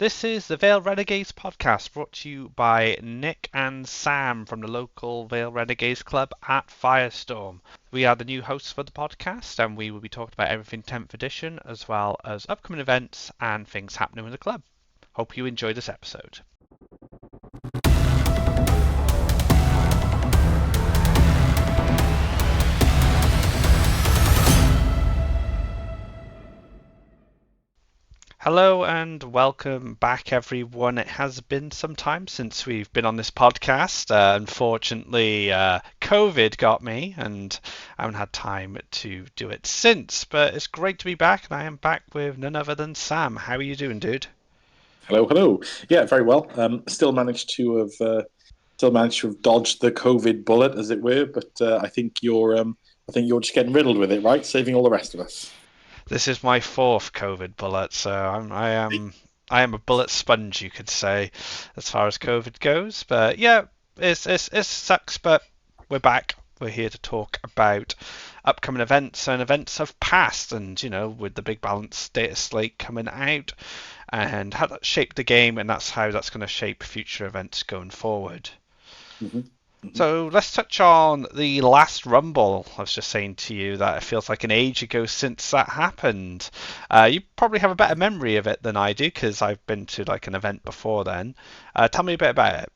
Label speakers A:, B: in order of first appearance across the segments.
A: This is the Vale Renegades podcast brought to you by Nick and Sam from the local Vale Renegades club at Firestorm. We are the new hosts for the podcast and we will be talking about everything 10th edition as well as upcoming events and things happening with the club. Hope you enjoy this episode. Hello and welcome back, everyone. It has been some time since we've been on this podcast. Unfortunately, COVID got me and I haven't had time to do it since. But it's great to be back, and I am back with none other than Sam. How are you doing, dude?
B: Hello, hello. Yeah, very well. Still managed to have dodged the COVID bullet, as it were. But I think you're just getting riddled with it, right? Saving all the rest of us.
A: This is my fourth COVID bullet, so I am a bullet sponge, you could say, as far as COVID goes. But yeah, it sucks, but we're back. We're here to talk about upcoming events, and events have passed, and with the big balance data slate coming out, and how that shaped the game, and that's how that's going to shape future events going forward.
B: Mm-hmm.
A: So let's touch on the last Rumble. I was just saying to you that it feels like an age ago since that happened. You probably have a better memory of it than I do because I've been to like an event before then. Tell me a bit about it.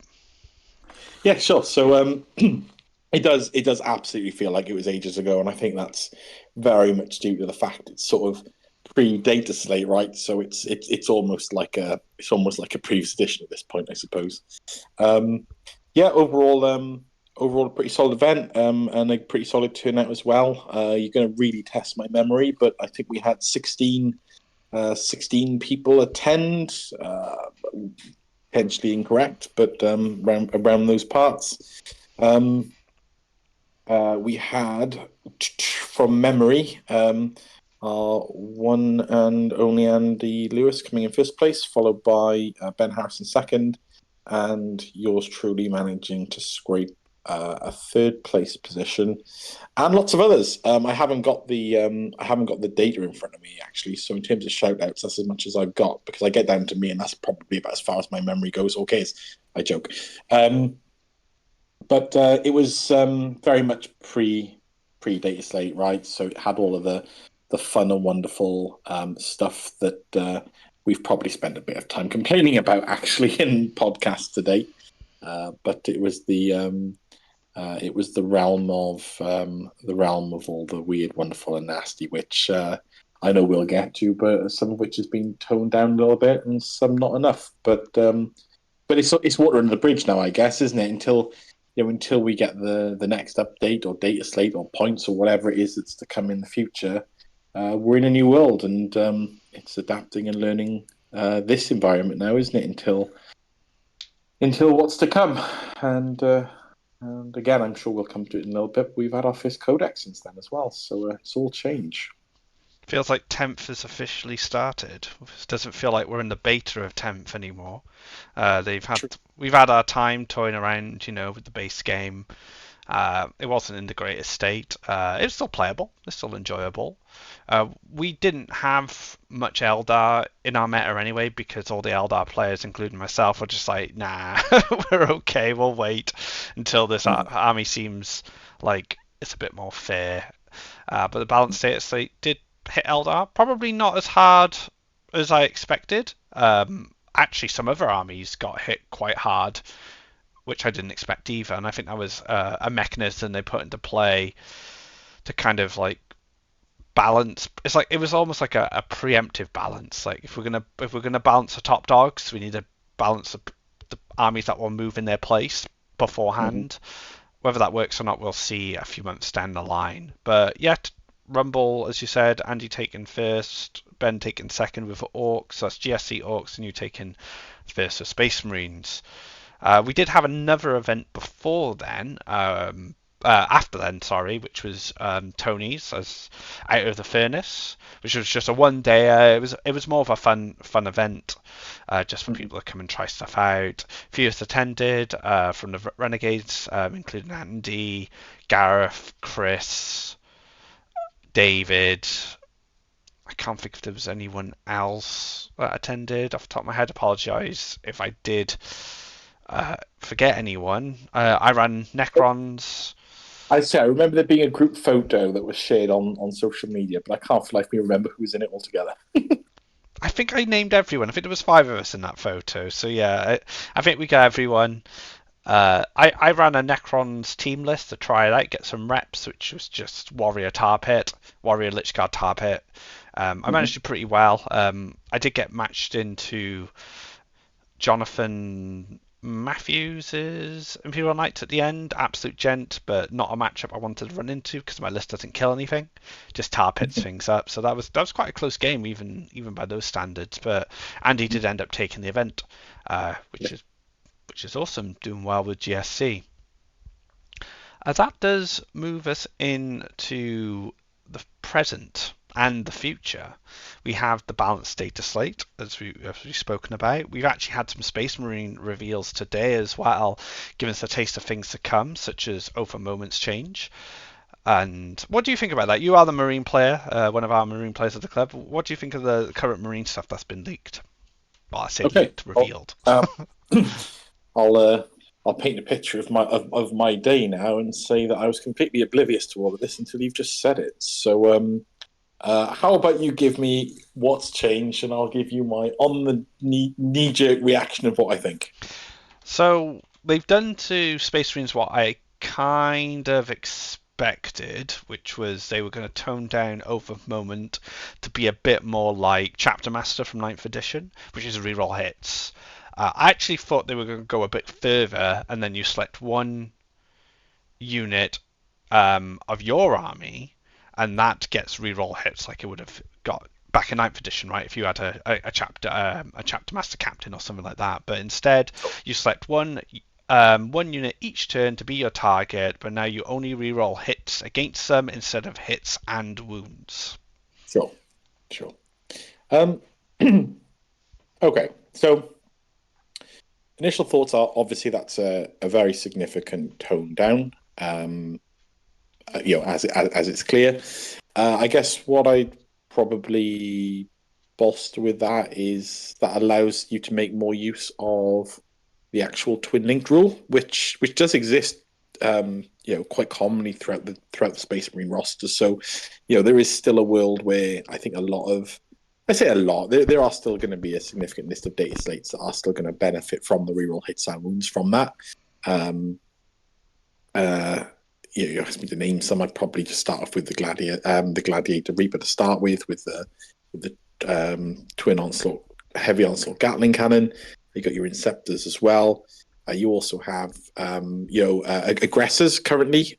B: Yeah, sure. So it does absolutely feel like it was ages ago, and I think that's very much due to the fact it's sort of pre-data slate, right? So it's almost like a previous edition at this point, I suppose. Yeah, overall a pretty solid event, and a pretty solid turnout as well. You're going to really test my memory, but I think we had 16 people attend, potentially incorrect, but around those parts. We had, from memory, our one and only Andy Lewis coming in first place, followed by Ben Harrison second, and yours truly managing to scrape a third place position, and lots of others. I haven't got the data in front of me actually. So in terms of shout outs, that's as much as I've got because I get down to me, and that's probably about as far as my memory goes. Okay, I joke. But it was very much pre data slate, right? So it had all of the fun and wonderful stuff that we've probably spent a bit of time complaining about actually in podcasts today. But it was the realm of all the weird, wonderful, and nasty, which I know we'll get to, but some of which has been toned down a little bit, and some not enough. But it's water under the bridge now, I guess, isn't it? Until we get the next update or data slate or points or whatever it is that's to come in the future, we're in a new world, and it's adapting and learning this environment now, isn't it? Until what's to come, and again, I'm sure we'll come to it in a little bit. We've had our first codex since then as well, so it's all change.
A: Feels like 10th has officially started. It doesn't feel like we're in the beta of 10th anymore. We've had our time toying around, with the base game. It wasn't in the greatest state. It's still playable. It's still enjoyable. We didn't have much Eldar in our meta anyway because all the Eldar players, including myself, were just like, nah, we're okay. We'll wait until this army seems like it's a bit more fair. But the balance data slate did hit Eldar. Probably not as hard as I expected. Actually, some other armies got hit quite hard, which I didn't expect either. And I think that was a mechanism they put into play to kind of like balance. It's like it was almost like a preemptive balance. Like if we're gonna balance the top dogs, we need to balance the armies that will move in their place beforehand. Mm-hmm. Whether that works or not, we'll see a few months down the line. But yeah, Rumble, as you said, Andy taking first, Ben taking second with Orcs. That's GSC Orcs, and you taking first with Space Marines. We did have another event before then, after then, sorry, which was Tony's as Out of the Furnace, which was just a one day. It was more of a fun event, just for people to come and try stuff out. A few of us attended from the Renegades, including Andy, Gareth, Chris, David, I can't think if there was anyone else that attended off the top of my head. Apologise if I did forget anyone. I ran Necrons.
B: I remember there being a group photo that was shared on social media, but I can't for life me remember who was in it altogether.
A: I think I named everyone. I think there was 5 of us in that photo. So yeah, I think we got everyone. I ran a Necrons team list to try it out, get some reps, which was just Warrior Tar Pit, Warrior Lichguard Tar Pit. I managed to do pretty well. I did get matched into Jonathan Matthews's Imperial Knights at the end. Absolute gent, but not a matchup I wanted to run into because my list doesn't kill anything. Just tar pits things up. So that was quite a close game, even by those standards. But Andy did end up taking the event, which is awesome. Doing well with GSC. That does move us into the present and the future. We have the balanced data slate, as we've spoken about. We've actually had some Space Marine reveals today as well, giving us a taste of things to come, such as Over Moments Change. And what do you think about that? You are the Marine player, one of our Marine players of the club. What do you think of the current Marine stuff that's been leaked? Well, I say leaked, revealed.
B: I'll paint a picture of my day now and say that I was completely oblivious to all of this until you've just said it. So, how about you give me what's changed, and I'll give you my on the knee-jerk reaction of what I think.
A: So they've done to Space Marines what I kind of expected, which was they were going to tone down Over Moment to be a bit more like Chapter Master from 9th edition, which is reroll hits. I actually thought they were going to go a bit further, and then you select one unit of your army, and that gets reroll hits like it would have got back in 9th edition, right? If you had a chapter master captain or something like that. But instead, you select one unit each turn to be your target, but now you only reroll hits against them instead of hits and wounds.
B: Sure. Okay, so initial thoughts are obviously that's a very significant tone down. As it's clear. I guess what I probably bolster with that is that allows you to make more use of the actual twin linked rule, which does exist, quite commonly throughout the Space Marine roster. So, there is still a world where I think there are still going to be a significant list of data slates that are still going to benefit from the reroll hits and wounds from that. You asked me to name some. I'd probably just start off with the Gladiator Reaper to start with the twin onslaught, heavy onslaught Gatling cannon. You got your Inceptors as well. You also have aggressors currently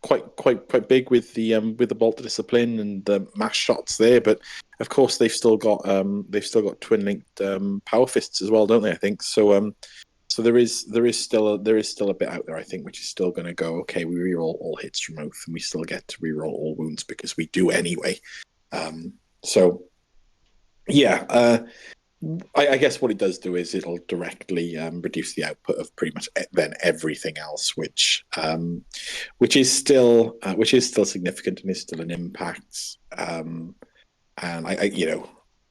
B: quite big with the Bolt of Discipline and the mass shots there. But of course they've still got twin linked power fists as well, don't they? I think so. So there is still a bit out there, I think, which is still going to go, okay, we reroll all hits from oath, and we still get to reroll all wounds because we do anyway. I guess what it does do is it'll directly reduce the output of pretty much then everything else, which is still significant and is still an impact. And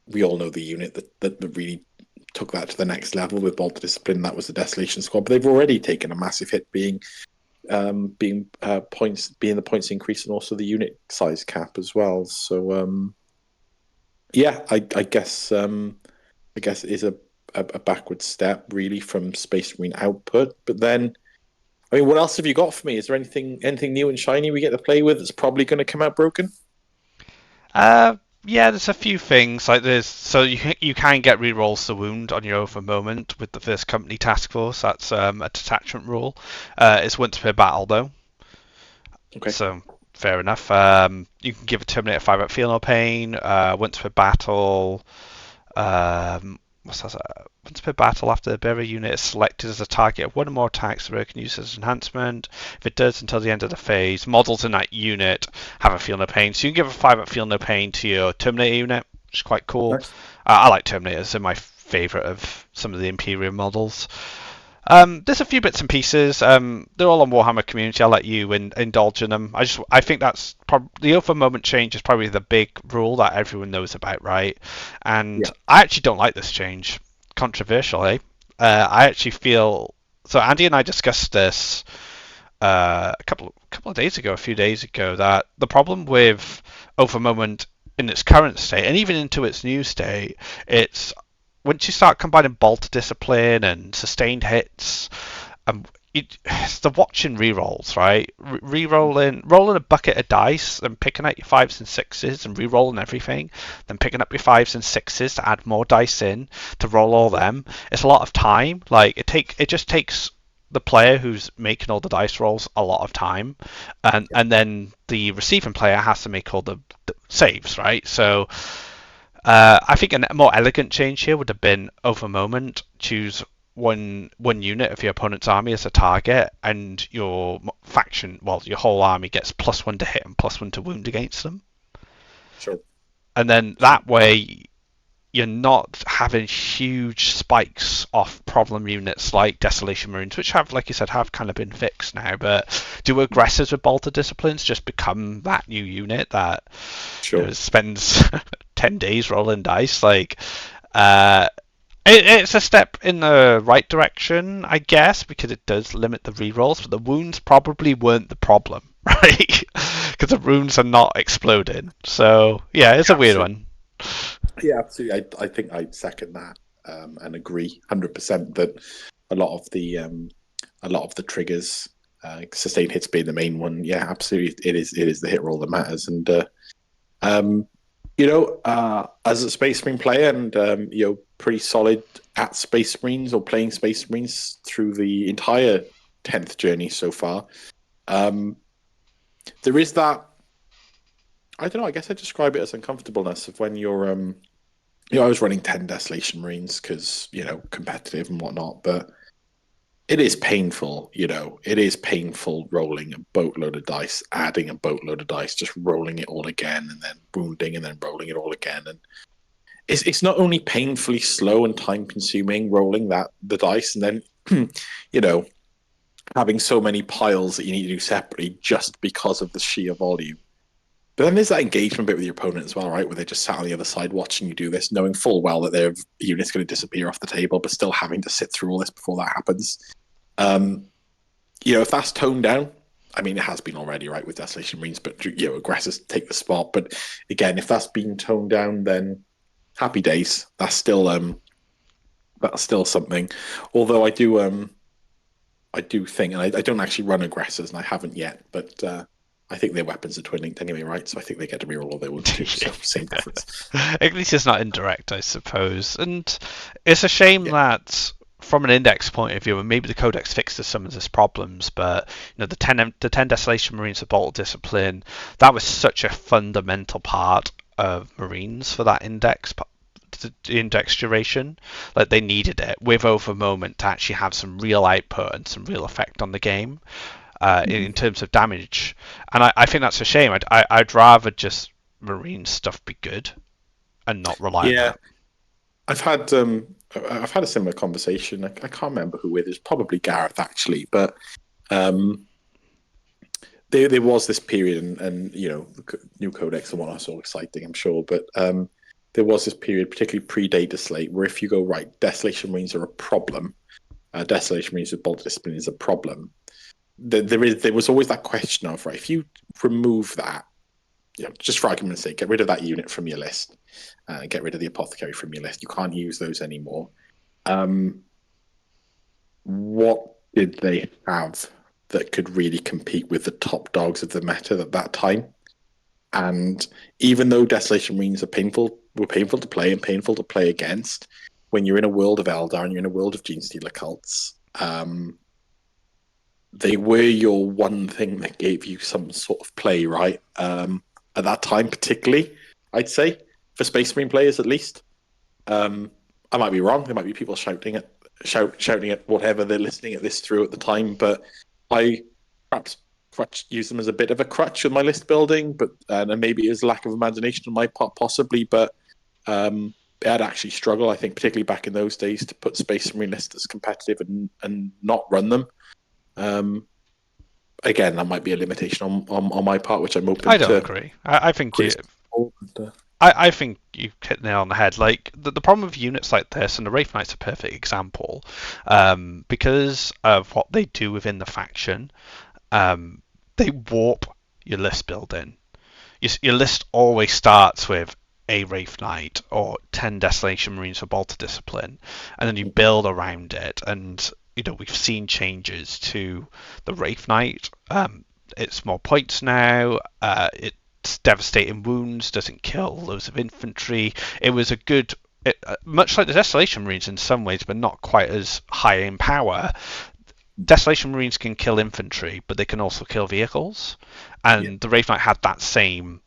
B: we all know the unit that really took that to the next level with Bolt of Discipline. That was the Desolation Squad, but they've already taken a massive hit, being the points increase and also the unit size cap as well. So I guess it is a backward step really from Space Marine output. But then, I mean, what else have you got for me? Is there anything new and shiny we get to play with that's probably going to come out broken?
A: Yeah, there's a few things like this. So you can get rerolls the wound on your Over Moment with the First Company Task Force. That's a detachment rule. It's once per battle though.
B: Okay.
A: So fair enough. You can give a Terminator 5 at Feel No Pain. Once per battle. Once per battle, after the bearer unit is selected as a target of one or more attacks, the bearer can use as enhancement. If it does until the end of the phase, models in that unit have a Feel No Pain. So you can give a 5 at Feel No Pain to your Terminator unit, which is quite cool. Nice. I like Terminators. They're my favourite of some of the Imperial models. There's a few bits and pieces. They're all on Warhammer Community. I'll let you indulge in them. I think that's the over moment change is probably the big rule that everyone knows about, right? And
B: Yeah,
A: I actually don't like this change. Controversial, eh? I actually feel so. Andy and I discussed this a couple of days ago, a few days ago, that the problem with over moment in its current state and even into its new state, it's once you start combining bolt discipline and sustained hits, it's the watching rerolls, right? Rolling a bucket of dice and picking out your fives and sixes and re-rolling everything, then picking up your fives and sixes to add more dice in to roll all them. It's a lot of time. Like it just takes the player who's making all the dice rolls a lot of time, and then the receiving player has to make all the saves, right? So I think a more elegant change here would have been over moment. Choose one unit of your opponent's army as a target, and your faction, well, your whole army gets +1 to hit and +1 to wound against them.
B: sure.
A: And then that way, you're not having huge spikes off problem units like Desolation Marines, which have, like you said, have kind of been fixed now. But do aggressors with Bolter Disciplines just become that new unit that
B: Sure.
A: spends 10 days rolling dice? Like, uh, it's a step in the right direction, I guess, because it does limit the rerolls, but the wounds probably weren't the problem, right? Because the wounds are not exploding. So, yeah, it's a weird
B: Absolutely.
A: one.
B: Yeah, absolutely. I think I'd second that and agree 100% that a lot of the triggers, sustained hits being the main one. Yeah, absolutely. It is the hit roll that matters. And um, as a Space Marine player and pretty solid at Space Marines or playing Space Marines through the entire 10th journey so far, um, there is that. I don't know. I guess I describe it as uncomfortableness of when you're I was running 10 Desolation Marines because, competitive and whatnot, but it is painful, it is painful rolling a boatload of dice, adding a boatload of dice, just rolling it all again and then wounding and then rolling it all again. And it's not only painfully slow and time consuming rolling the dice and then, having so many piles that you need to do separately just because of the sheer volume. But then there's that engagement bit with your opponent as well, right? Where they just sat on the other side watching you do this, knowing full well that their unit's going to disappear off the table, but still having to sit through all this before that happens. If that's toned down, I mean, it has been already, right, with Desolation Marines, but, aggressors take the spot. But again, if that's been toned down, then happy days. That's still something. Although I do think, and I don't actually run aggressors, and I haven't yet, but I think their weapons are twin linked anyway, right? So I think they get to reroll all their wounds too. So same difference.
A: At least it's not indirect, I suppose. And it's a shame
B: Yeah.
A: that from an index point of view, and maybe the codex fixes some of these problems, but the ten Desolation Marines with Bolt Discipline, that was such a fundamental part of Marines for that index, the index duration. Like they needed it with over moment to actually have some real output and some real effect on the game. In terms of damage, and I think that's a shame. I'd rather just Marine stuff be good and not rely on
B: Yeah,
A: that.
B: I've had a similar conversation. I can't remember who with. It's probably Gareth actually, but um, there was this period, and the new codex and whatnot, so exciting, I'm sure. But there was this period, particularly pre-Data Slate, where if you go right, Desolation Marines are a problem. Desolation Marines with Bolt Discipline is a problem. There was always that question of, right, if you remove that, just for argument's sake, get rid of that unit from your list, get rid of the apothecary from your list. You can't use those anymore. What did they have that could really compete with the top dogs of the meta at that time? And even though Desolation Marines were painful to play and painful to play against, when you're in a world of Eldar and you're in a world of Genestealer cults, they were your one thing that gave you some sort of play, right? At that time, particularly, I'd say for Space Marine players at least. I might be wrong. There might be people shouting at whatever they're listening at this through at the time, but I perhaps use them as a bit of a crutch with my list building, but and maybe it was lack of imagination on my part, possibly, but I'd actually struggle, I think, particularly back in those days, to put Space Marine lists as competitive and not run them. Again, that might be a limitation on my part, which I'm open
A: I don't
B: to
A: agree. I think you.
B: criticism.
A: I think you hit the nail on the head. Like the problem with units like this, and the Wraith Knight's a perfect example, because of what they do within the faction. They warp your list building. Your list always starts with a Wraith Knight or 10 Desolation Marines for Bolter Discipline, and then you build around it. And we've seen changes to the Wraith Knight. It's more points now. It's devastating wounds, doesn't kill loads of infantry. It was a good, much like the Desolation Marines in some ways, but not quite as high in power. Desolation Marines can kill infantry, but they can also kill vehicles, and the Wraith Knight had that same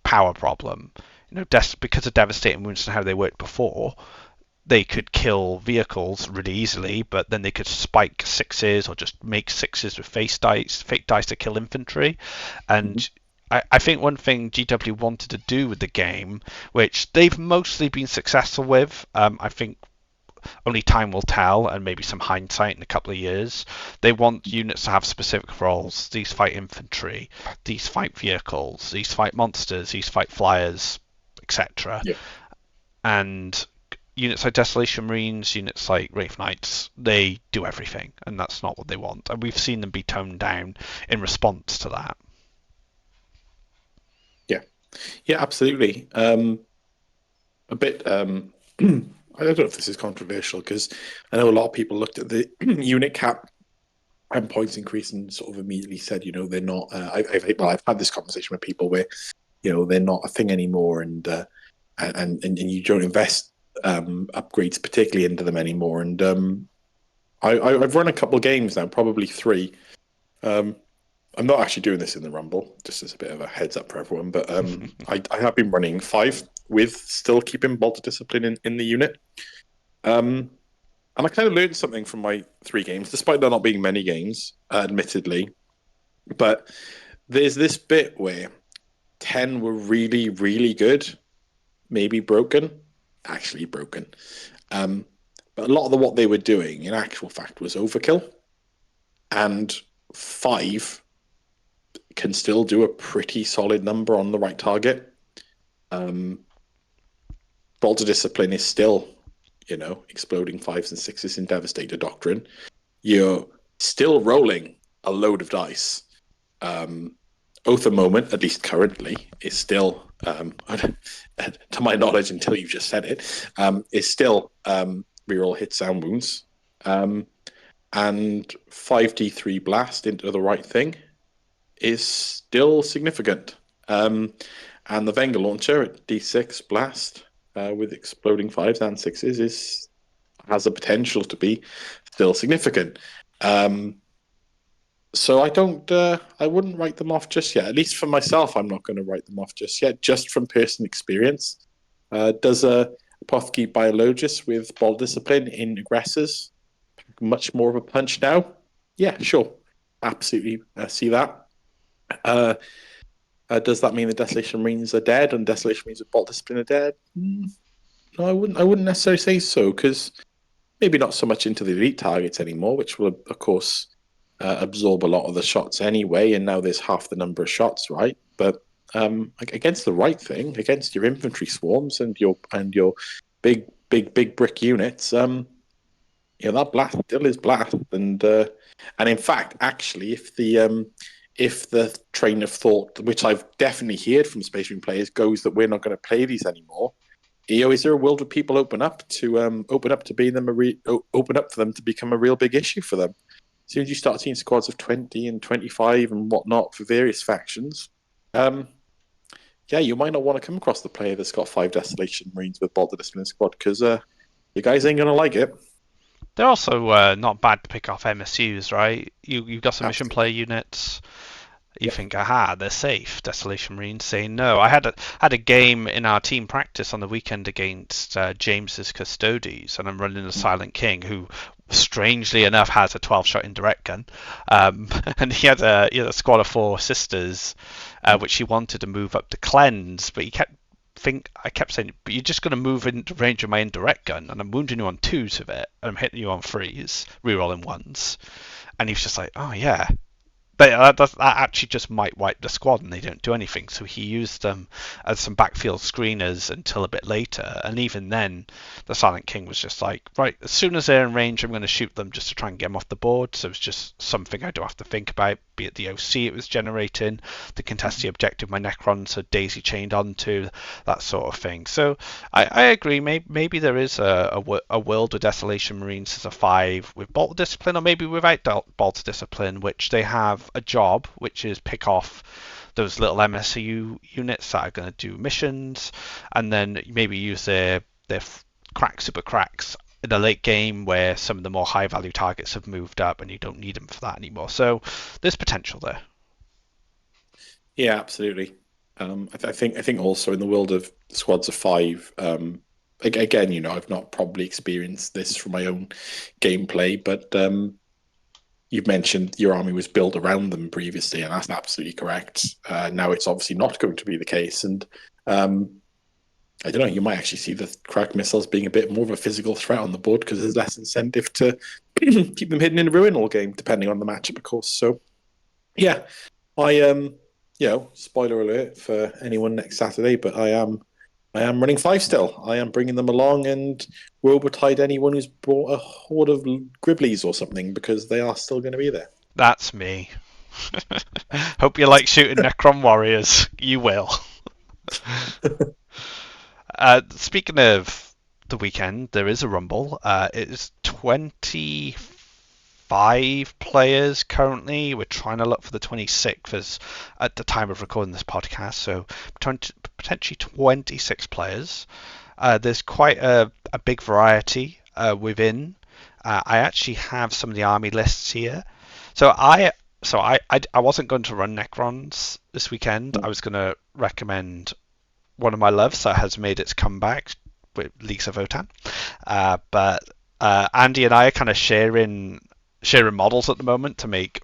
A: power problem. Because of devastating wounds and how they worked before, they could kill vehicles really easily, but then they could spike sixes or just make sixes with fake dice to kill infantry. And I think one thing GW wanted to do with the game, which they've mostly been successful with, I think only time will tell, and maybe some hindsight in a couple of years. They want units to have specific roles. These fight infantry, these fight vehicles, these fight monsters, these fight flyers, etc.
B: Yeah.
A: And units like Desolation Marines, units like Wraith Knights, they do everything, and that's not what they want. And we've seen them be toned down in response to that.
B: Yeah, absolutely. A bit. I don't know if this is controversial, because I know a lot of people looked at the unit cap and points increase and sort of immediately said, they're not. I've had this conversation with people where, they're not a thing anymore, and you don't invest upgrades particularly into them anymore. And I've run a couple of games now, probably 3. I'm not actually doing this in the Rumble, just as a bit of a heads up for everyone. But I have been running 5 with still keeping Bolter Discipline in the unit. And I kind of learned something from my 3 games, despite there not being many games, admittedly. But there's this bit where 10 were really, really good, maybe broken, actually broken. But a lot of what they were doing, in actual fact, was overkill. And 5 can still do a pretty solid number on the right target. Bolter Discipline is still, exploding 5s and 6s in Devastator Doctrine. You're still rolling a load of dice. Oath of Moment, at least currently, is still, to my knowledge, until you just said it, is still reroll hits and wounds. And 5d3 blast into the right thing is still significant. And the Venga launcher at d6 blast with exploding 5s and 6s has the potential to be still significant. So I wouldn't write them off just yet. At least for myself, I'm not going to write them off just yet, just from personal experience. Does a Apothecary Biologist with Ball Discipline in Aggressors much more of a punch now? Yeah, sure. Absolutely see that. Does that mean the Desolation Marines are dead and Desolation Marines with Bolt Discipline are dead? No, I wouldn't necessarily say so, because maybe not so much into the elite targets anymore, which will, of course, absorb a lot of the shots anyway, and now there's half the number of shots, right? But against the right thing, against your infantry swarms and your big brick units, that blast still is blast, and in fact, actually, if the train of thought, which I've definitely heard from Space Marine players, goes that we're not going to play these anymore, is there a world where people open up to being them open up for them to become a real big issue for them? As soon as you start seeing squads of 20 and 25 and whatnot for various factions, you might not want to come across the player that's got 5 Desolation Marines with Bolter Discipline squad, because you guys ain't going to like it.
A: They're also not bad to pick off MSUs, right? You've got some mission player units. You think, aha, they're safe. Desolation Marines saying no. I had a game in our team practice on the weekend against James's Custodes, and I'm running a Silent King who, strangely enough, has a 12-shot indirect gun. And he had a squad of 4 sisters, which he wanted to move up to cleanse, but he kept I kept saying, but you're just going to move into range of my indirect gun, and I'm wounding you on 2s with it, and I'm hitting you on 3s, rerolling 1s. And he was just like, oh yeah. But that actually just might wipe the squad, and they don't do anything. So he used them as some backfield screeners until a bit later, and even then, the Silent King was just like, right, as soon as they're in range, I'm going to shoot them just to try and get them off the board. So it's just something I don't have to think about. Be it the OC it was generating, the contest the objective my Necrons had daisy chained onto, that sort of thing. So I agree. Maybe there is a world with Desolation Marines as a 5 with Bolt Discipline, or maybe without Bolt Discipline, which they have a job, which is pick off those little MSU units that are going to do missions, and then maybe use their super cracks in the late game where some of the more high value targets have moved up and you don't need them for that anymore. So there's potential there.
B: Yeah, absolutely. I think also in the world of squads of 5, again, I've not probably experienced this from my own gameplay, but you've mentioned your army was built around them previously, and that's absolutely correct. Now it's obviously not going to be the case, and I don't know, you might actually see the crack missiles being a bit more of a physical threat on the board because there's less incentive to keep them hidden in ruin all game, depending on the matchup, of course. So, yeah, I spoiler alert for anyone next Saturday, but I am running 5 still. I am bringing them along and will betide anyone who's brought a horde of Gribblies or something because they are still going to be there.
A: That's me. Hope you like shooting Necron warriors. You will. Speaking of the weekend, there is a Rumble. It is 25 players currently. We're trying to look for the 26th as at the time of recording this podcast, so potentially 26 players. There's quite a big variety within. I actually have some of the army lists here. So I wasn't going to run Necrons this weekend. I was going to recommend one of my loves that has made its comeback with Leagues of Votann. But Andy and I are kind of sharing models at the moment to make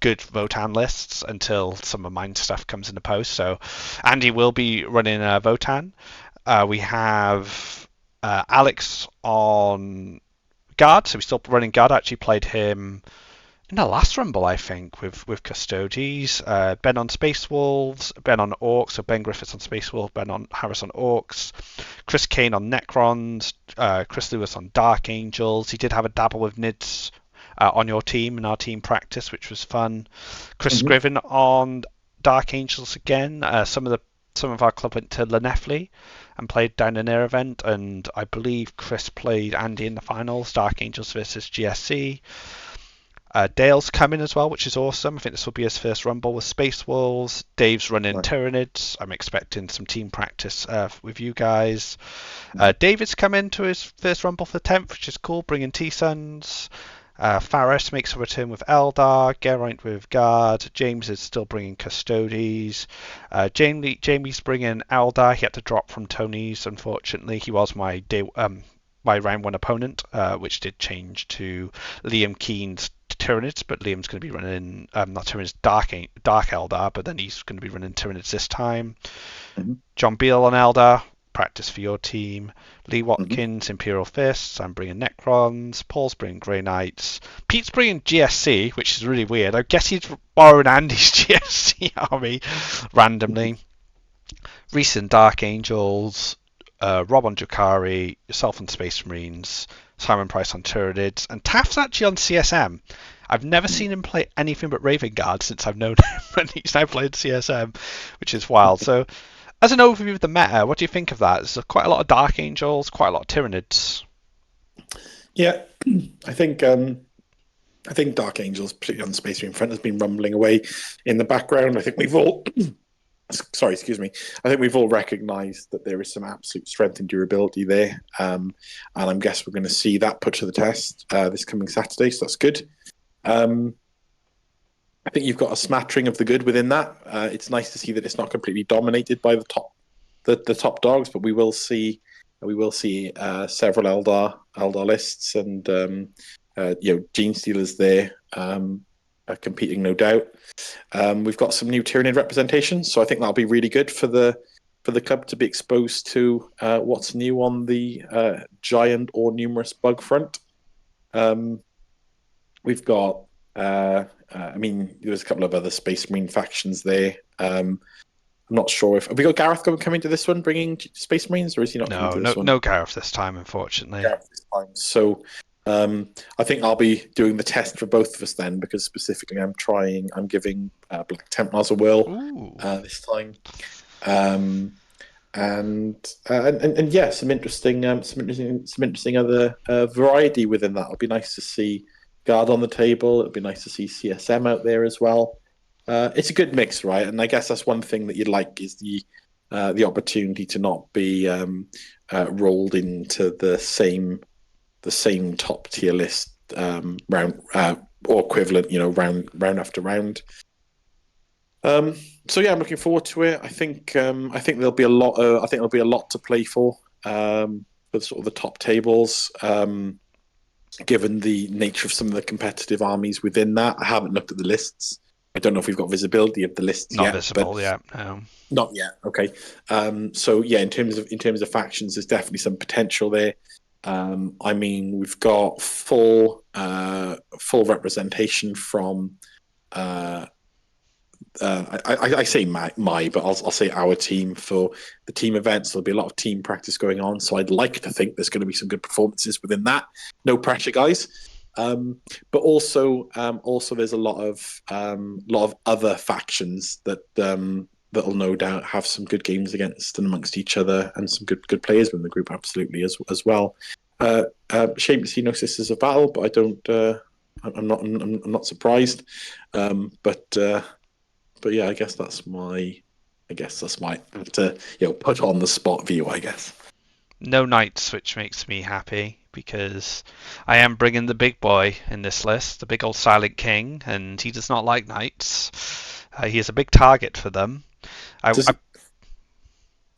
A: good Votann lists until some of mine stuff comes into post. So Andy will be running Votann. We have Alex on Guard, so we're still running Guard. I actually played him in the last Rumble, I think, with Custodes. Ben on Space Wolves, Ben on Orcs, so Ben Griffiths on Space Wolf, Ben Harris on Orcs, Chris Kane on Necrons, Chris Lewis on Dark Angels. He did have a dabble with Nids on your team in our team practice, which was fun. Chris Scriven on Dark Angels again. Some of our club went to Lenefley and played down in their event, and I believe Chris played Andy in the finals, Dark Angels versus GSC. Dale's coming as well, which is awesome. I think this will be his first Rumble with Space Wolves. Dave's running Tyranids. I'm expecting some team practice with you guys. David's coming to his first Rumble for the 10th, which is cool, bringing T-Suns. Faris makes a return with Eldar. Geraint with Guard. James is still bringing Custodes. Jamie's bringing Eldar. He had to drop from Tony's, unfortunately. He was my round 1 opponent, which did change to Liam Keen's Tyranids, but Liam's going to be running not Tyranids, Dark Eldar, but then he's going to be running Tyranids this time. John Beale on Eldar, practice for your team. Lee Watkins, Imperial Fists. I'm bringing Necrons. Paul's bringing Grey Knights. Pete's bringing GSC, which is really weird. I guess he's borrowing Andy's GSC army randomly. Reese and Dark Angels. Rob on Drakari. Yourself on Space Marines. Simon Price on Tyranids. And Taft's actually on CSM. I've never seen him play anything but Raven Guard since I've known him, and he's now played CSM, which is wild. So, as an overview of the meta, what do you think of that? There's quite a lot of Dark Angels, quite a lot of Tyranids.
B: Yeah, I think Dark Angels, particularly on the Space Marine front, has been rumbling away in the background. I think we've all sorry, excuse me. I think we've all recognised that there is some absolute strength and durability there, and I guess we're going to see that put to the test this coming Saturday. So that's good. I think you've got a smattering of the good within that. It's nice to see that it's not completely dominated by the top dogs, but we will see several Eldar lists, and Gene Stealers there competing, no doubt. We've got some new Tyranid representation, so I think that'll be really good for the for the club to be exposed to what's new on the giant or numerous bug front. We've got, I mean, there's a couple of other Space Marine factions there. I'm not sure if have we got Gareth coming to this one, bringing Space Marines, or is he not coming
A: No,
B: to this one?
A: no Gareth this time, unfortunately.
B: Gareth this time. So I think I'll be doing the test for both of us then, because specifically I'm giving Black Templars a whirl this time. And yeah, some interesting other variety within that. It'll be nice to see Guard on the table. It'll be nice to see CSM out there as well. It's a good mix, right? And I guess that's one thing that you'd like is the opportunity to not be rolled into the same top tier list round or equivalent, round after round. So yeah, I'm looking forward to it. I think there'll be a lot. I think there'll be a lot to play for sort of the top tables. Given the nature of some of the competitive armies within that, I haven't looked at the lists. I don't know if we've got visibility of the lists
A: yet.
B: Not
A: visible yet. No.
B: Not yet. Okay. So yeah, in terms of factions, there's definitely some potential there. I mean, we've got full representation from. I say my, but I'll say our team for the team events. There'll be a lot of team practice going on, so I'd like to think there's going to be some good performances within that. No pressure, guys. But also there's a lot of other factions that that'll no doubt have some good games against and amongst each other, and some good players within the group, absolutely as well. Shame to see no Sisters of Battle, but I don't. I'm not surprised. But yeah, I guess that's my to put on the spot view, I guess.
A: No knights, which makes me happy because I am bringing the big boy in this list, the big old Silent King, and he does not like knights. He is a big target for them.
B: Does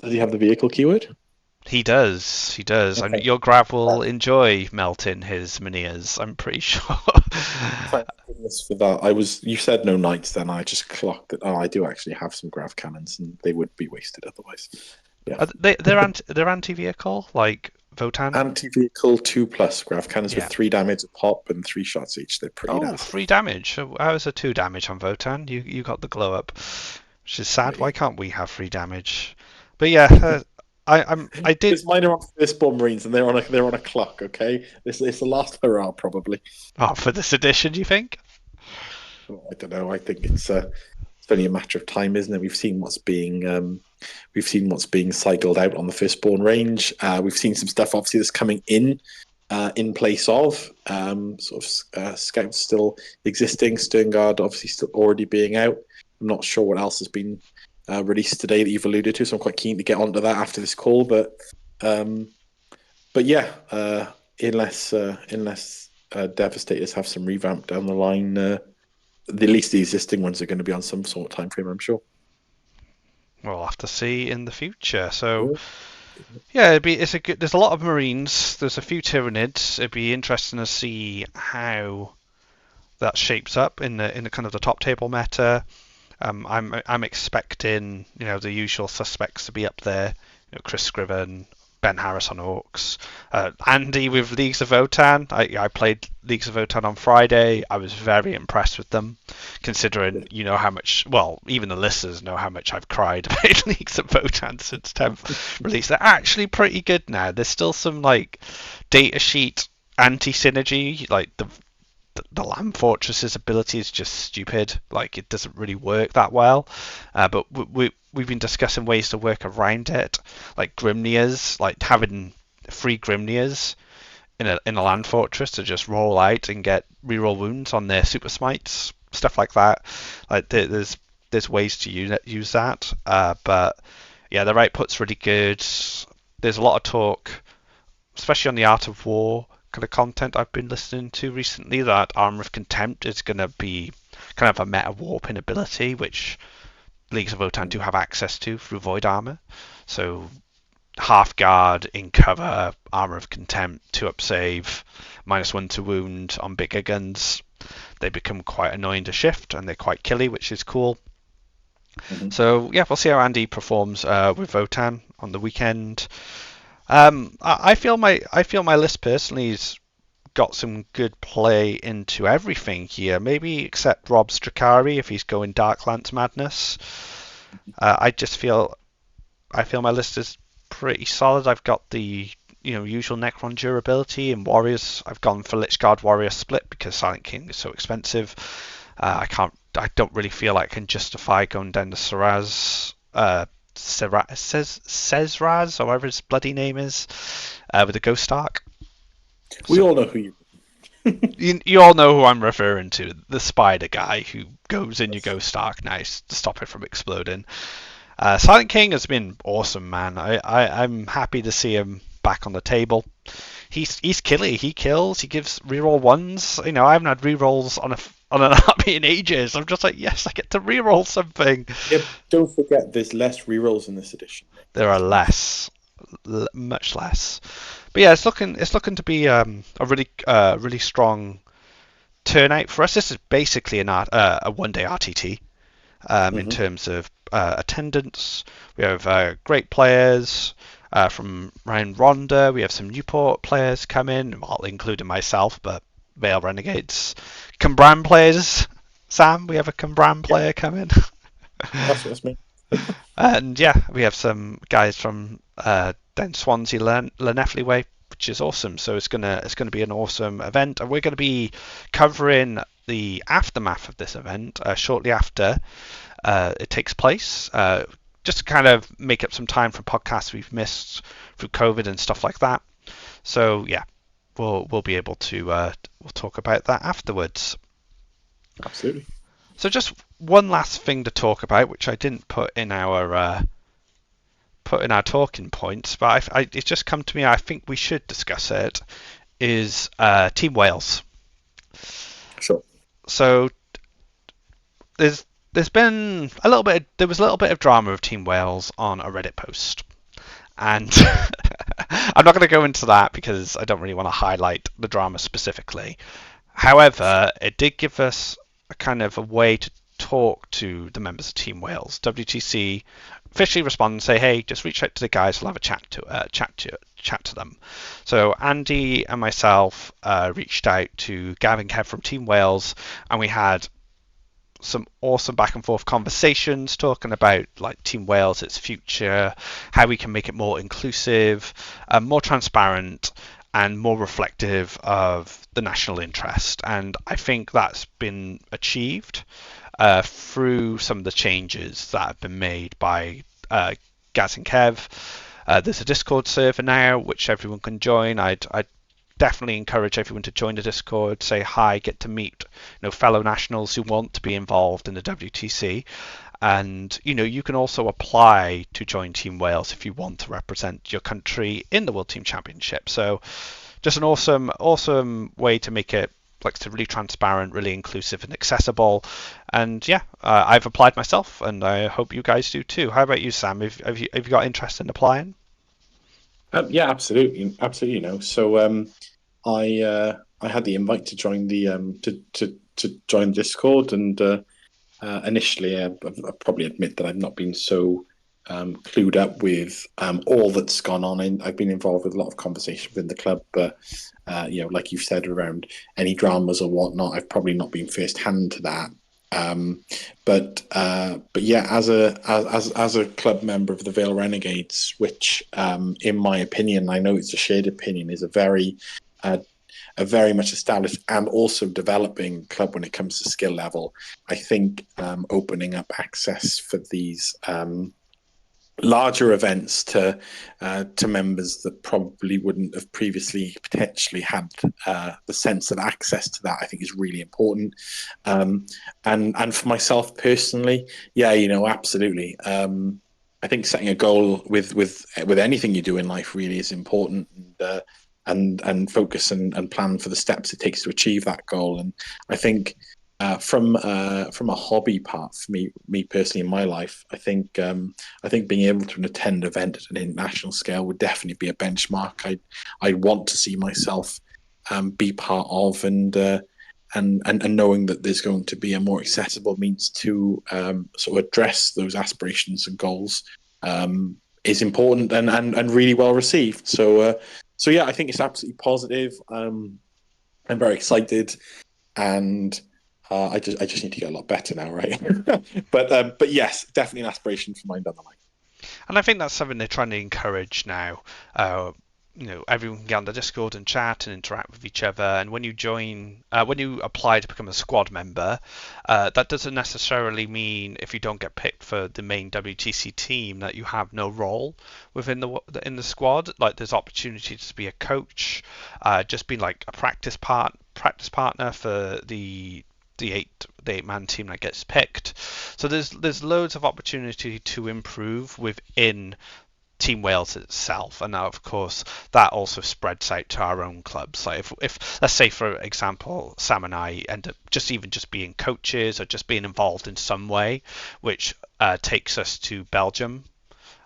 B: he have the vehicle keyword?
A: He does. Okay. I mean, your Grav will enjoy melting his Minias, I'm pretty sure.
B: Thank goodness for that. You said no knights, then I just clocked that. Oh, I do actually have some Grav cannons, and they would be wasted otherwise. Yeah.
A: They're anti-vehicle, like Votan?
B: Anti-vehicle 2+ Grav cannons with 3 damage a pop and 3 shots each. They're pretty nasty.
A: 3 damage. I was a 2 damage on Votan. You got the glow up, which is sad. Why can't we have 3 damage? But yeah, I did.
B: Because mine are on Firestorm Marines, and they're on a clock. Okay, it's the last hurrah probably.
A: Oh, for this edition, do you think?
B: I don't know. I think it's only a matter of time, isn't it? We've seen what's being cycled out on the Firstborn range. We've seen some stuff obviously that's coming in place of Scouts still existing. Sternguard obviously still already being out. I'm not sure what else has been released today that you've alluded to, so I'm quite keen to get onto that after this call. But yeah, unless Devastators have some revamp down the line, at least the existing ones are going to be on some sort of time frame, I'm sure.
A: We'll have to see in the future. So yeah, there's a lot of Marines. There's a few Tyranids. It'd be interesting to see how that shapes up in the kind of the top table meta. I'm expecting the usual suspects to be up there. Chris Scriven, Ben Harris on Orcs, Andy with Leagues of Votan. I played Leagues of Votan on Friday. I was very impressed with them, considering how much. Well, even the listeners know how much I've cried about Leagues of Votan since 10th release. They're actually pretty good now. There's still some data sheet anti-synergy, the Land Fortress's ability is just stupid. It doesn't really work that well. But we've been discussing ways to work around it, like Grimnias, having 3 Grimnias in a Land Fortress to just roll out and get reroll wounds on their super smites, stuff like that. There's ways to use that. But yeah, the output's really good. There's a lot of talk, especially on the Art of War kind of content I've been listening to recently, that Armor of Contempt is going to be kind of a meta warping ability, which Leagues of Votan do have access to through Void Armor. So half guard in cover, Armor of Contempt, 2-up save, -1 to wound on bigger guns. They become quite annoying to shift, and they're quite killy, which is cool. So yeah, we'll see how Andy performs with Votan on the weekend. I feel my list personally has got some good play into everything here. Maybe except Rob Stracari if he's going Darklance Madness. I feel my list is pretty solid. I've got the usual Necron durability and warriors. I've gone for Lichguard warrior split because Silent King is so expensive. I don't really feel like I can justify going down the Cesraz, or whatever his bloody name is, with a Ghost Arc.
B: We
A: So
B: all know who you.
A: you all know who I'm referring to, the spider guy who goes in your Ghost Arc now to stop it from exploding. Silent King has been awesome, man. I'm happy to see him back on the table. He's killy. He kills. He gives reroll ones. I haven't had rerolls on an army in ages. I'm just like, yes, I get to reroll something.
B: Yeah, don't forget, there's less rerolls in this edition.
A: There are less, much less. But yeah, it's looking to be a really strong turnout for us. This is basically a 1-day RTT. In terms of attendance. We have great players from Ryan Ronda. We have some Newport players come in, well, including myself, but Vale Renegades. Cambran players. Sam, we have a Cambran player come in.
B: That's me.
A: And yeah, we have some guys from down Swansea, Llanelli way, which is awesome. So it's gonna be an awesome event, and we're gonna be covering the aftermath of this event shortly after it takes place. Just to kind of make up some time for podcasts we've missed through COVID and stuff like that. So yeah, we'll be able to we'll talk about that afterwards.
B: Absolutely.
A: So just one last thing to talk about, which I didn't put in our talking points, but it's just come to me. I think we should discuss it. Is Team Wales.
B: Sure.
A: So there's been a little bit. There was a little bit of drama of Team Wales on a Reddit post, and I'm not going to go into that because I don't really want to highlight the drama specifically. However, it did give us a kind of a way to talk to the members of Team Wales. WTC officially respond and say, "Hey, just reach out to the guys. We'll have a chat to them." So Andy and myself reached out to Gavin Kev from Team Wales, and we had some awesome back and forth conversations talking about like Team Wales, its future, how we can make it more inclusive, more transparent, and more reflective of the national interest. And I think that's been achieved through some of the changes that have been made by Gaz and Kev. There's a Discord server now which everyone can join. I'd definitely encourage everyone to join the Discord, say hi, get to meet fellow nationals who want to be involved in the WTC. And you can also apply to join Team Wales if you want to represent your country in the World Team Championship. So just an awesome way to make it really transparent, really inclusive and accessible. And yeah, I've applied myself, and I hope you guys do too. How about you, Sam? Have you got interest in applying?
B: Yeah, absolutely. So I had the invite to join the to join Discord, and initially I probably admit that I've not been so clued up with all that's gone on. And I've been involved with a lot of conversation within the club, but like you've said, around any dramas or whatnot, I've probably not been first hand to that. But yeah, as a club member of the Vale Renegades, which in my opinion, I know it's a shared opinion, is a very much established and also developing club when it comes to skill level. I think opening up access for these larger events to members that probably wouldn't have previously potentially had the sense of access to that, I think is really important. And for myself personally, yeah, absolutely. I think setting a goal with anything you do in life really is important, and focus and plan for the steps it takes to achieve that goal. And I think from a hobby part for me personally in my life, I think being able to attend an event at an international scale would definitely be a benchmark. I want to see myself be part of, and and knowing that there's going to be a more accessible means to sort of address those aspirations and goals is important and really well received. So yeah, I think it's absolutely positive. I'm very excited, and I just need to get a lot better now, right? but yes, definitely an aspiration for mine down the line.
A: And I think that's something they're trying to encourage now. Everyone can get on the Discord and chat and interact with each other. And when you join, when you apply to become a squad member, that doesn't necessarily mean if you don't get picked for the main WTC team that you have no role within the squad. Like there's opportunities to be a coach, just being like a practice partner for the eight man team that gets picked. So there's loads of opportunity to improve within Team Wales itself, and now of course that also spreads out to our own clubs. Like if let's say for example Sam and I end up just being coaches or just being involved in some way, which takes us to Belgium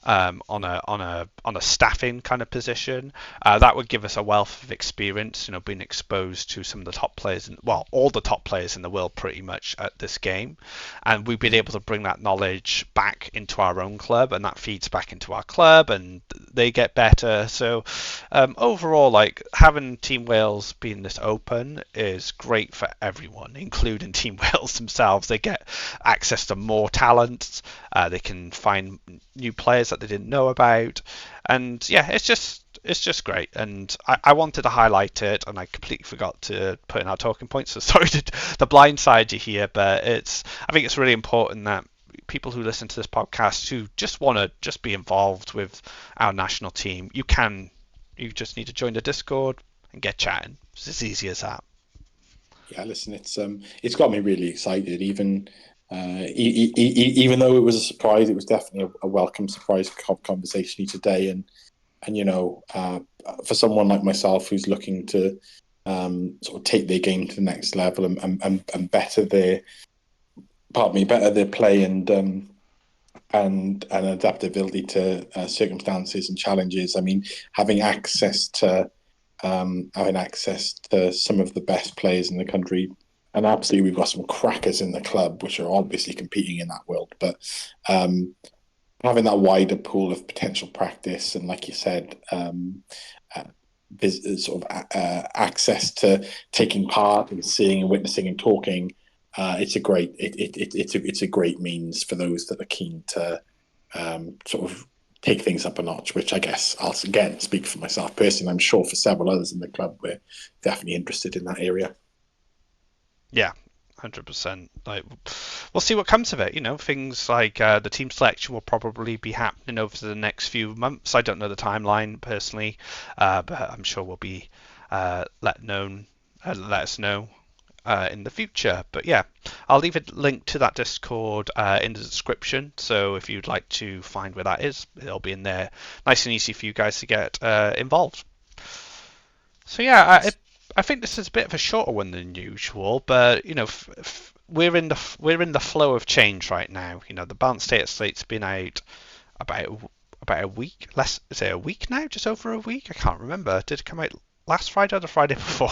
A: on a staffing kind of position, that would give us a wealth of experience. Being exposed to some of the top players, all the top players in the world pretty much at this game, and we've been able to bring that knowledge back into our own club, and that feeds back into our club, and they get better. So overall, like having Team Wales being this open is great for everyone, including Team Wales themselves. They get access to more talent. They can find new players that they didn't know about, and yeah, it's just great. And I wanted to highlight it, and I completely forgot to put in our talking points. So sorry to the blindside you here, but I think it's really important that people who listen to this podcast who just want to just be involved with our national team, you just need to join the Discord and get chatting. It's as easy as that.
B: Yeah, listen, it's got me really excited. Even though it was a surprise, it was definitely a welcome surprise conversation today. And for someone like myself who's looking to sort of take their game to the next level and better their play and adaptability to circumstances and challenges. I mean, having access to some of the best players in the country. And absolutely, we've got some crackers in the club, which are obviously competing in that world. But having that wider pool of potential practice, and like you said, access to taking part and seeing and witnessing and talking, it's a great means for those that are keen to sort of take things up a notch. Which I guess I'll again speak for myself personally. I'm sure for several others in the club, we're definitely interested in that area.
A: Yeah, 100%. Like, we'll see what comes of it. Things like the team selection will probably be happening over the next few months. I don't know the timeline personally, but I'm sure we'll be let us know in the future. But yeah, I'll leave a link to that Discord in the description. So if you'd like to find where that is, it'll be in there, nice and easy for you guys to get involved. So yeah, I think this is a bit of a shorter one than usual, but we're in the flow of change right now. The balanced data slate's been out about a week. Is it a week now? Just over a week? I can't remember. Did it come out last Friday or the Friday before?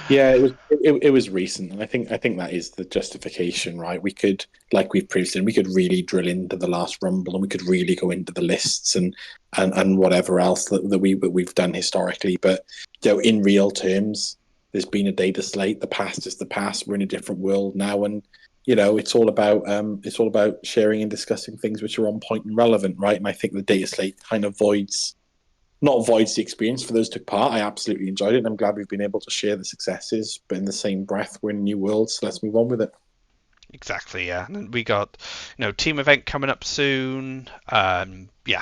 B: Yeah, it was recent, and I think that is the justification, right? We could, like we've previously, we could really drill into the last rumble, and we could really go into the lists and whatever else that we've done historically. But in real terms, there's been a data slate. The past is the past. We're in a different world now, and it's all about sharing and discussing things which are on point and relevant, right? And I think the data slate kind of not voids the experience for those who took part. I absolutely enjoyed it, and I'm glad we've been able to share the successes. But in the same breath, we're in a new world, so let's move on with it.
A: Exactly, yeah. And we got, team event coming up soon. We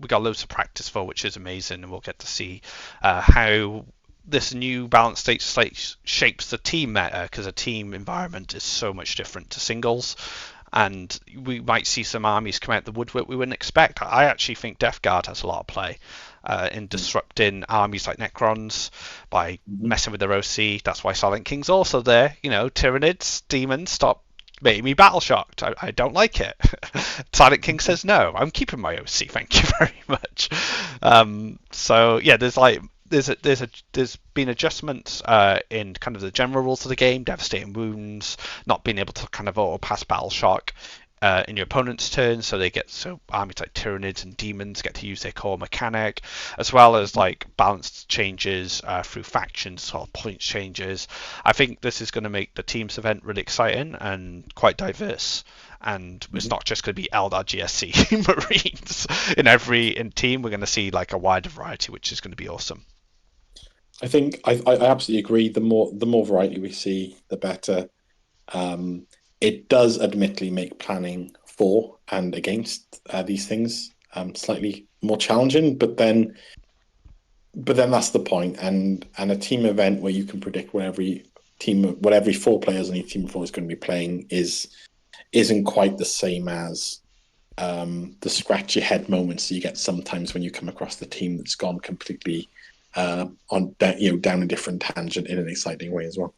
A: got loads of practice for, which is amazing, and we'll get to see how this new balanced state slate shapes the team meta, because a team environment is so much different to singles. And we might see some armies come out the woodwork we wouldn't expect. I actually think Death Guard has a lot of play in disrupting armies like Necrons by messing with their OC. That's why Silent King's also there. Tyranids, demons, stop making me battle shocked. I don't like it. Silent King says no. I'm keeping my OC. Thank you very much. So yeah, there's like there's been adjustments in kind of the general rules of the game, devastating wounds, not being able to kind of auto pass battle shock in your opponent's turn, so armies like Tyranids and Demons get to use their core mechanic, as well as like balance changes through factions or points changes. I think this is going to make the teams event really exciting and quite diverse. And it's not just going to be Eldar GSC Marines in team. We're going to see like a wider variety, which is going to be awesome.
B: I think I absolutely agree. The more variety we see, the better. It does admittedly make planning for and against these things slightly more challenging, but then that's the point. And a team event where you can predict what every 4 players on each team before is going to be playing isn't quite the same as the scratch your head moments that you get sometimes when you come across the team that's gone completely down a different tangent in an exciting way as well.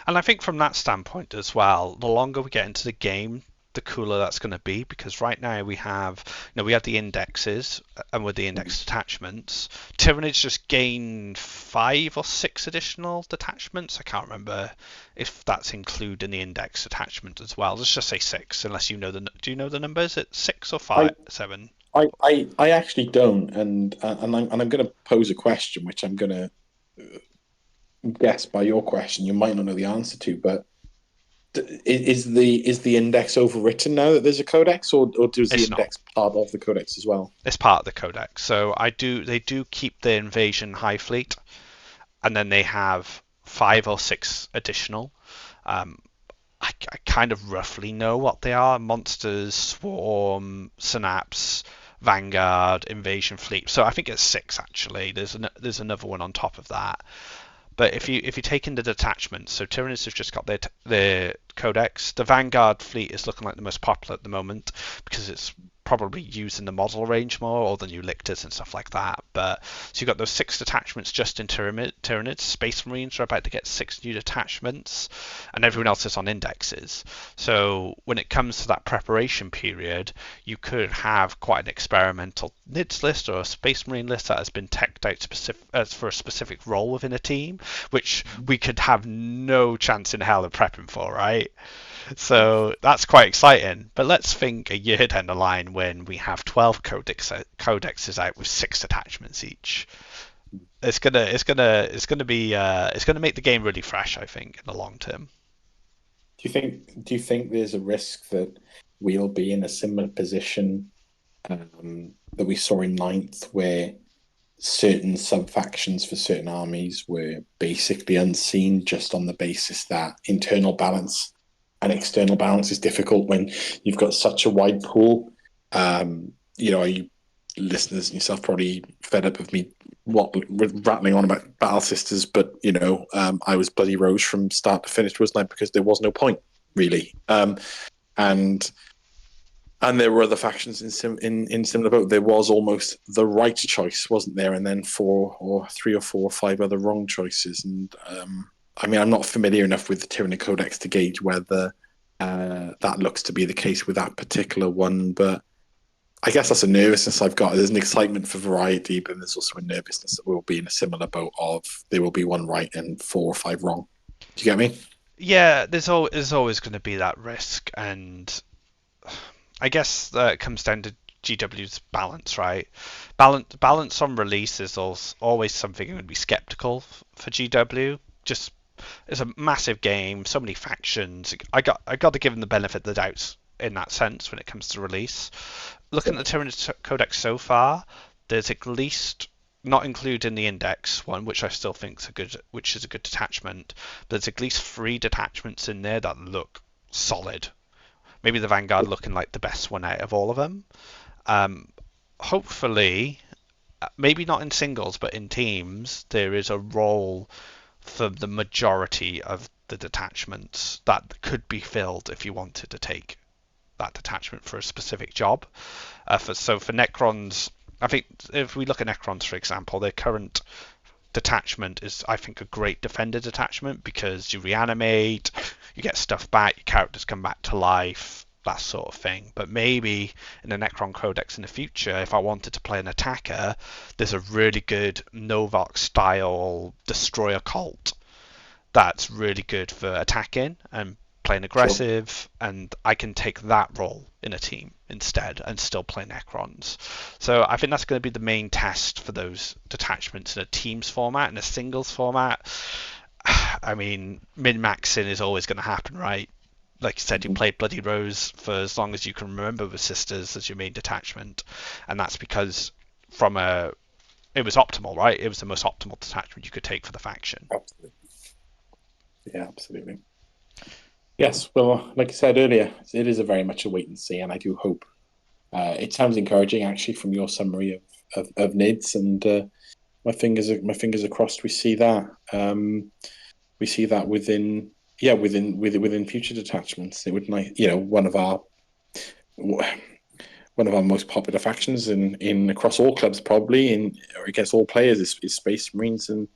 A: And I think from that standpoint as well, the longer we get into the game, the cooler that's going to be, because right now we have the indexes, and with the index detachments, Tyranids just gain 5 or 6 additional detachments. I can't remember if that's included in the index detachment as well. Let's just say 6, unless you know do you know the numbers? It's 6 or 5, 7?
B: I actually don't, and I'm going to pose a question, which I'm going to guess by your question. You might not know the answer to, but is the index overwritten now that there's a codex, or does the index part of the codex as well?
A: It's part of the codex. So they do keep the invasion high fleet, and then they have 5 or 6 additional. I kind of roughly know what they are: monsters, swarm, synapse, vanguard, invasion fleet. So I think it's 6 actually. There's another one on top of that. But if you take in the detachments, so Tyranids have just got their codex. The Vanguard fleet is looking like the most popular at the moment because it's probably used in the model range more, or the new lictors and stuff like that. But so you've got those 6 detachments just in Tyranids. Space Marines are about to get 6 new detachments, and everyone else is on indexes. So when it comes to that preparation period, you could have quite an experimental NIDS list or a Space Marine list that has been teched out for a specific role within a team, which we could have no chance in hell of prepping for, right? So that's quite exciting. But let's think a year down the line when we have 12 codexes out with 6 attachments each. It's gonna make the game really fresh, I think, in the long term.
B: Do you think there's a risk that we'll be in a similar position that we saw in Ninth, where certain sub factions for certain armies were basically unseen just on the basis that internal balance and external balance is difficult when you've got such a wide pool? You listeners and yourself probably fed up of me rattling on about Battle Sisters, but I was bloody Rose from start to finish, wasn't I? Because there was no point really, and there were other factions in similar boat. There was almost the right choice, wasn't there? And then 3 or 4 or 5 other wrong choices. And I'm not familiar enough with the Tyranid Codex to gauge whether that looks to be the case with that particular one. But I guess that's a nervousness I've got. There's an excitement for variety, but there's also a nervousness that we'll be in a similar boat of there will be one right and 4 or 5 wrong. Do you get me?
A: Yeah, there's always going to be that risk, and I guess it comes down to GW's balance, right? Balance on release is always something I'm going to be skeptical for GW. Just it's a massive game, so many factions. I got to give them the benefit of the doubts in that sense when it comes to release. Looking at the Tyranid Codex so far, there's at least, not including the index one, which I still think is a good detachment. But there's at least 3 detachments in there that look solid. Maybe the Vanguard looking like the best one out of all of them. Hopefully, maybe not in singles, but in teams, there is a role for the majority of the detachments that could be filled if you wanted to take that detachment for a specific job. For Necrons, I think if we look at Necrons, for example, their current detachment is, I think, a great defender detachment because you reanimate, you get stuff back, your characters come back to life. that sort of thing. But maybe in the Necron Codex in the future, if I wanted to play an attacker, there's a really good Novok style destroyer cult that's really good for attacking and playing
B: Sure.
A: aggressive, and I can take that role in a team instead and still play Necrons. So I think that's going to be the main test for those detachments in a teams format. In a singles format, I mean, min-maxing is always going to happen, right? Like you said, you played Bloody Rose for as long as you can remember with Sisters as your main detachment, and that's because it was optimal, right? It was the most optimal detachment you could take for the faction.
B: Absolutely. Yeah, absolutely. Yes, well, like I said earlier, it is a very much a wait and see, and I do hope. It sounds encouraging, actually, from your summary of NIDS, and my fingers are crossed. We see that within future detachments. It would one of our most popular factions in across all clubs, probably in or against all players, is Space Marines. And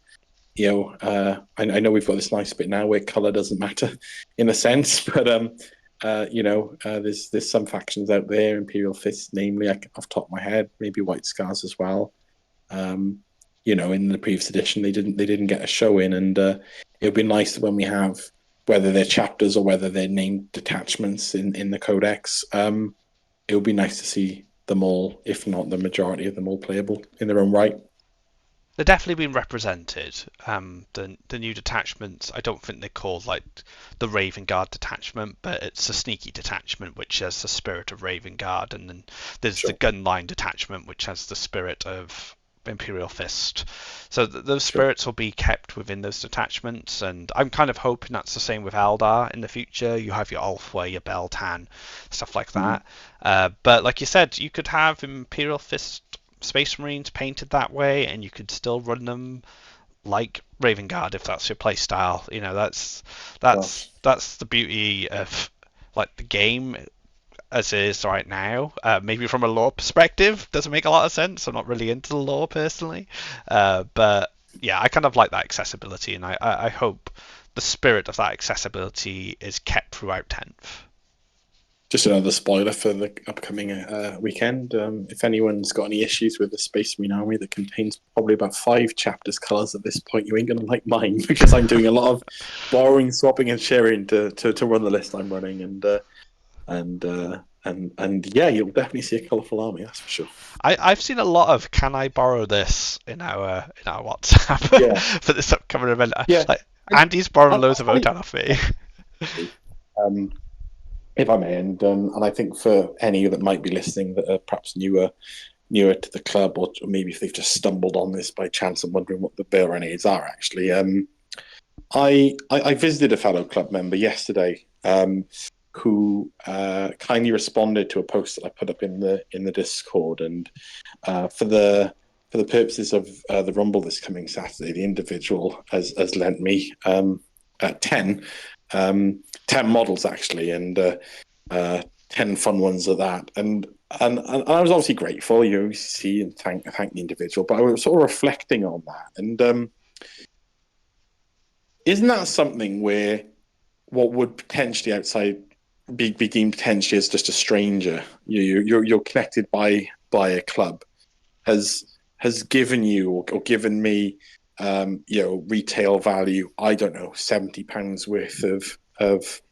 B: I know we've got this nice bit now where color doesn't matter in a sense, but there's some factions out there, Imperial Fists, namely, off the top of my head, maybe White Scars as well. In the previous edition, they didn't get a show in, and it would be nice when we have, whether they're chapters or whether they're named detachments in the Codex. It would be nice to see them all, if not the majority of them, all playable in their own right.
A: They're definitely been represented. The new detachments, I don't think they're called like the Raven Guard detachment, but it's a sneaky detachment which has the spirit of Raven Guard, and then there's the
B: Sure.
A: Gunline detachment which has the spirit of Imperial Fist. So those
B: Sure.
A: spirits will be kept within those detachments, and I'm kind of hoping that's the same with Eldar in the future. You have your Ulfway, your Beltan, stuff like
B: Mhm.
A: that. But like you said, you could have Imperial Fist Space Marines painted that way, and you could still run them like Raven Guard if that's your playstyle. That's that's
B: Gosh.
A: that's the beauty of like the game as it is right now. Maybe from a lore perspective, doesn't make a lot of sense. I'm not really into the lore personally, but yeah, I kind of like that accessibility, and I hope the spirit of that accessibility is kept throughout 10th.
B: Just another spoiler for the upcoming weekend. If anyone's got any issues with the Space Marine Army that contains probably about 5 chapters colors at this point, you ain't gonna like mine because I'm doing a lot of borrowing, swapping, and sharing to run the list I'm running, and yeah, you'll definitely see a colourful army, that's for sure.
A: I've seen a lot of "Can I borrow this" in our WhatsApp
B: Yeah,
A: for this upcoming event.
B: yeah.
A: Like
B: And
A: Andy's borrowing
B: I'll
A: loads of
B: tell you,
A: Votan off me.
B: um, if I may, and I think for any that might be listening that are perhaps newer to the club, or maybe if they've just stumbled on this by chance and wondering what the Vale Renegades are actually. I visited a fellow club member yesterday, who kindly responded to a post that I put up in the Discord, and for the purposes of the Rumble this coming Saturday, the individual has lent me 10, 10 models actually, and 10 fun ones of that. And I was obviously grateful, see and thank the individual, but I was sort of reflecting on that. And isn't that something where what would potentially outside be deemed potentially as just a stranger, you're connected by a club, has given you or given me retail value, I don't know, £70 worth of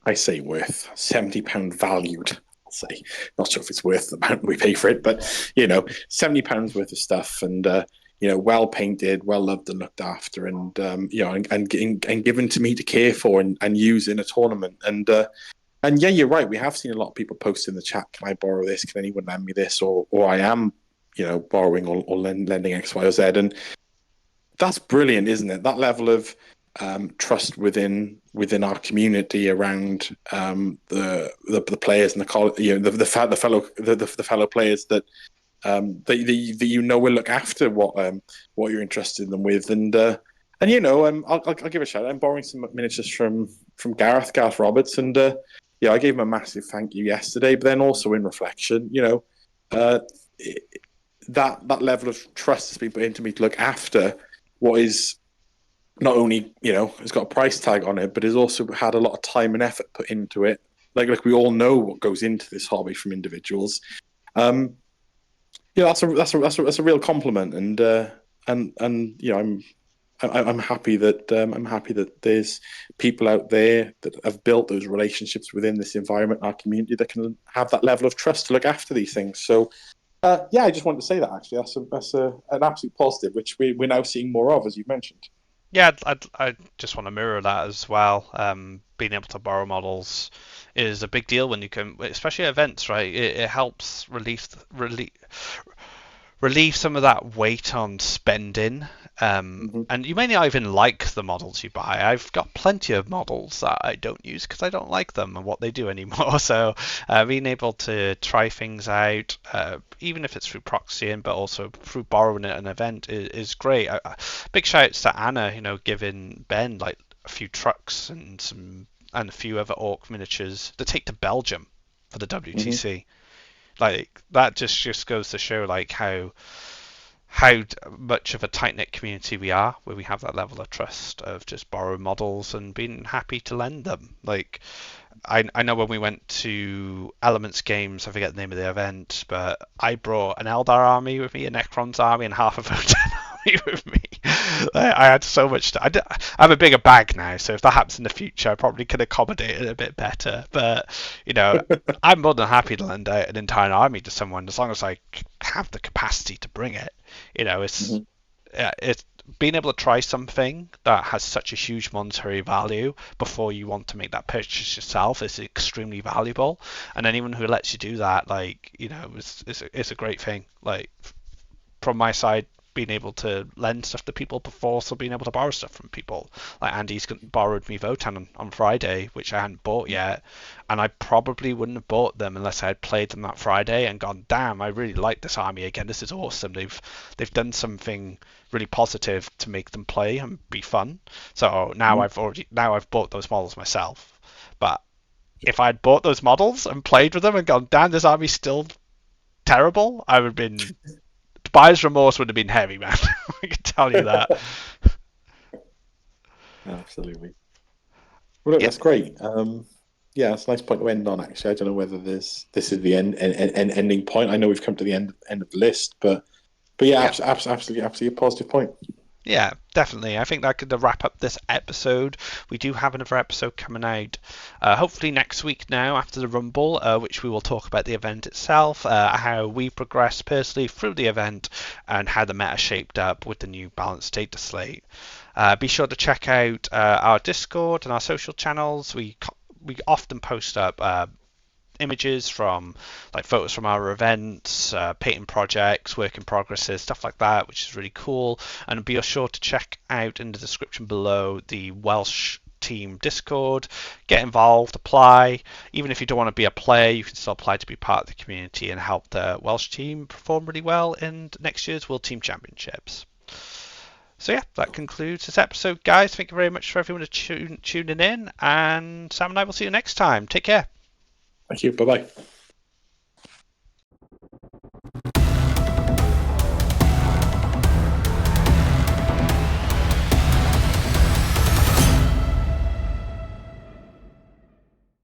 B: I say worth, £70 valued. I'll say, not sure if it's worth the amount we pay for it, but £70 worth of stuff, and well painted, well loved and looked after, and and given to me to care for and use in a tournament. And yeah, you're right. We have seen a lot of people post in the chat, "Can I borrow this? Can anyone lend me this?" Or I am, borrowing or lending X, Y, or Z. And that's brilliant, isn't it? That level of trust within our community around the players and the fellow players that will look after what you're interested in them with. And I'll give a shout. I'm borrowing some miniatures from Gareth Roberts, and I gave him a massive thank you yesterday. But then also in reflection, uh, that level of trust has been put into me to look after what is not only, has got a price tag on it, but has also had a lot of time and effort put into it like we all know what goes into this hobby from individuals. Yeah, that's a real compliment, and you know, I'm happy that there's people out there that have built those relationships within this environment, our community, that can have that level of trust to look after these things. So, yeah, I just wanted to say that actually, an absolute positive, which we're now seeing more of, as you mentioned.
A: Yeah, I just want to mirror that as well. Being able to borrow models is a big deal when you can, especially at events, right? It helps relieve some of that weight on spending.
B: Hmm.
A: And you may not even like the models you buy. I've got plenty of models that I don't use because I don't like them and what they do anymore. So being able to try things out, even if it's through proxying, but also through borrowing at an event, is great. Big shouts to Anna, giving Ben like a few trucks and a few other orc miniatures to take to Belgium for the
B: Hmm.
A: WTC. Like that just goes to show like how much of a tight knit community we are, where we have that level of trust of just borrowing models and being happy to lend them. Like I know when we went to Elements Games, I forget the name of the event, but I brought an Eldar army with me, a Necron's army, and half a Votan army with me. I had so much. I have a bigger bag now, so if that happens in the future, I probably could accommodate it a bit better. But you know, I'm more than happy to lend out an entire army to someone as long as I have the capacity to bring it. It's
B: Hmm.
A: it's being able to try something that has such a huge monetary value before you want to make that purchase yourself is extremely valuable. And anyone who lets you do that, like, is a great thing. Like, from my side, being able to lend stuff to people before also being able to borrow stuff from people. Like Andy's borrowed me Votan on Friday, which I hadn't bought yet, and I probably wouldn't have bought them unless I had played them that Friday and gone, damn, I really like this army again. This is awesome. They've done something really positive to make them play and be fun. So now I've bought those models myself. But if I'd bought those models and played with them and gone, damn, this army's still terrible, I would have been buyer's remorse would have been heavy, man. I can tell you that.
B: Absolutely. Well, look,
A: Yeah,
B: that's great. Yeah, it's a nice point to end on. Actually, I don't know whether this is the ending point. I know we've come to the end of the list, but yeah,
A: yeah,
B: absolutely a positive point.
A: yeah, definitely. I think that could wrap up this episode. We do have another episode coming out, hopefully next week now after the Rumble, which we will talk about the event itself, how we progressed personally through the event, and how the meta shaped up with the new balanced data slate. Be sure to check out our Discord and our social channels. We often post up images from like photos from our events, painting projects, work in progresses, stuff like that, which is really cool. And be sure to check out in the description below the Welsh team Discord. Get involved, apply. Even if you don't want to be a player, you can still apply to be part of the community and help the Welsh team perform really well in next year's World Team Championships. So yeah, that concludes this episode, guys. Thank you very much for everyone tuning in, and Sam and I will see you next time. Take care.
B: Thank you. Bye bye.